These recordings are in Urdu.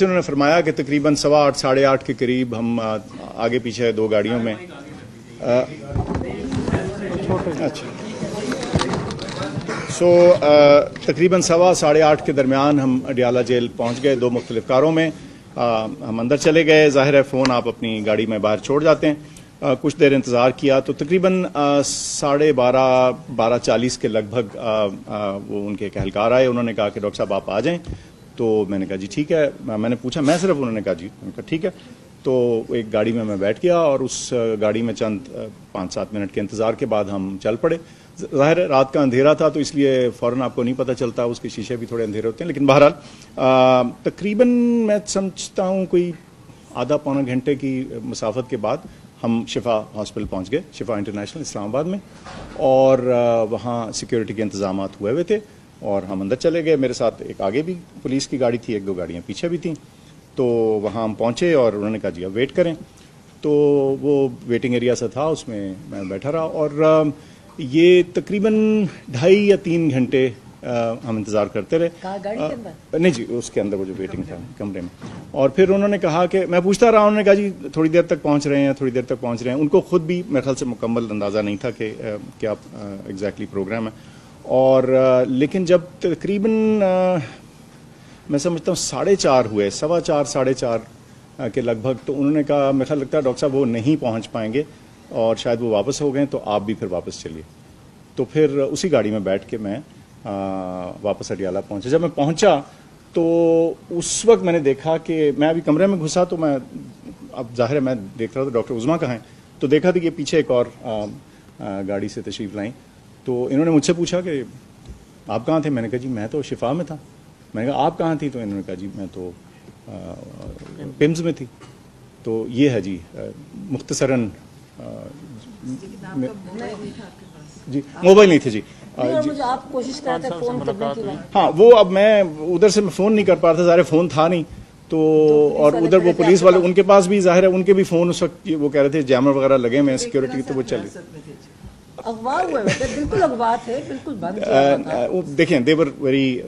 انہوں نے فرمایا کہ تقریباً 8:15 ساڑھے 8 کے قریب ہم آگے پیچھے دو گاڑیوں میں تقریباً 7:15 8 کے درمیان ہم اڈیالہ جیل پہنچ گئے دو مختلف کاروں میں. ہم اندر چلے گئے. ظاہر ہے فون آپ اپنی گاڑی میں باہر چھوڑ جاتے ہیں. کچھ دیر انتظار کیا تو تقریباً 12:30 12:40 کے لگ بھگ وہ ان کے ایک اہلکار آئے. انہوں نے کہا کہ ڈاکٹر صاحب آپ آ جائیں. تو میں نے کہا جی ٹھیک ہے. میں نے پوچھا میں صرف, انہوں نے کہا جی. میں نے کہا ٹھیک ہے. تو ایک گاڑی میں بیٹھ گیا اور اس گاڑی میں چند 5-7 منٹ کے انتظار کے بعد ہم چل پڑے. ظاہر رات کا اندھیرا تھا تو اس لیے فوراً آپ کو نہیں پتہ چلتا, اس کے شیشے بھی تھوڑے اندھیرے ہوتے ہیں. لیکن بہرحال تقریباً میں سمجھتا ہوں کوئی آدھا پونا گھنٹے کی مسافت کے بعد ہم شفا ہاسپٹل پہنچ گئے, شفا انٹرنیشنل اسلام آباد میں. اور وہاں سیکیورٹی کے انتظامات ہوئے تھے اور ہم اندر چلے گئے. میرے ساتھ ایک آگے بھی پولیس کی گاڑی تھی, 1-2 گاڑیاں پیچھے بھی تھیں. تو وہاں ہم پہنچے اور انہوں نے کہا جی اب ویٹ کریں. تو وہ ویٹنگ ایریا سا تھا, اس میں میں بیٹھا رہا اور یہ تقریباً 2.5 یا 3 گھنٹے ہم انتظار کرتے رہے. گاڑی کے اندر؟ نہیں جی, اس کے اندر وہ جو ویٹنگ تھا کمرے میں. اور پھر انہوں نے کہا کہ میں پوچھتا رہا, انہوں نے کہا جی تھوڑی دیر تک پہنچ رہے ہیں, تھوڑی دیر تک پہنچ رہے ہیں. ان کو خود بھی میرے خیال سے مکمل اندازہ نہیں تھا کہ کیا ایگزیکٹلی پروگرام ہے. اور لیکن جب تقریباً میں سمجھتا ہوں 4:30 ہوئے, 4:15 4:30 کے لگ بھگ, تو انہوں نے کہا میرا خیال لگتا ہے ڈاکٹر صاحب وہ نہیں پہنچ پائیں گے اور شاید وہ واپس ہو گئے, تو آپ بھی پھر واپس چلیے. تو پھر اسی گاڑی میں بیٹھ کے میں واپس اڈیالہ پہنچا. جب میں پہنچا تو اس وقت میں نے دیکھا کہ میں ابھی کمرے میں گھسا, تو میں اب ظاہر ہے میں دیکھ رہا تھا ڈاکٹر عظمیٰ کہاں ہیں. تو دیکھا تھا کہ پیچھے ایک اور گاڑی سے تشریف لائیں. تو انہوں نے مجھ سے پوچھا کہ آپ کہاں تھے. میں نے کہا جی میں تو شفا میں تھا. میں نے کہا آپ کہاں تھی. تو انہوں نے کہا جی میں تو پمز میں تھی. تو یہ ہے جی مختصراً. جی موبائل نہیں تھے جی. آپ کوشش کر رہے تھے فون کرنے کی. ہاں وہ اب میں ادھر سے میں فون نہیں کر پا رہا تھا, ظاہر فون تھا نہیں. تو اور ادھر وہ پولیس والے ان کے پاس بھی ظاہر ہے ان کے بھی فون اس وقت وہ کہہ رہے تھے جیمر وغیرہ لگے ہوئے ہیں سیکورٹی, تو وہ چلے. بالکل اغوا تھے, بالکل بند. دیکھیں they were very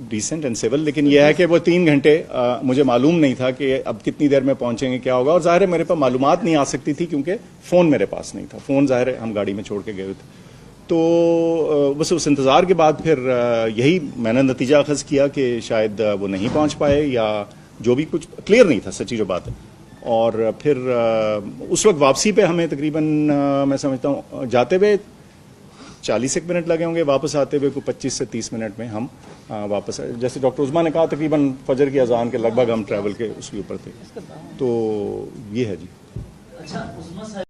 decent and civil. لیکن یہ ہے کہ وہ 3 گھنٹے مجھے معلوم نہیں تھا کہ اب کتنی دیر میں پہنچیں گے, کیا ہوگا. اور ظاہر ہے میرے پاس معلومات نہیں آ سکتی تھی کیونکہ فون میرے پاس نہیں تھا. فون ظاہر ہے ہم گاڑی میں چھوڑ کے گئے ہوئے تھے. تو بس اس انتظار کے بعد پھر یہی میں نے نتیجہ اخذ کیا کہ شاید وہ نہیں پہنچ پائے یا جو بھی کچھ کلیئر نہیں تھا, سچی جو بات ہے. اور پھر اس وقت واپسی پہ ہمیں تقریباً میں سمجھتا ہوں جاتے ہوئے 40 منٹ لگے ہوں گے, واپس آتے ہوئے کوئی 25 سے 30 منٹ میں ہم واپس آئے. جیسے ڈاکٹر عظمیٰ نے کہا تقریباً فجر کی اذان کے لگ بھگ ہم ٹریول کے اس کے اوپر تھے. تو یہ ہے جی.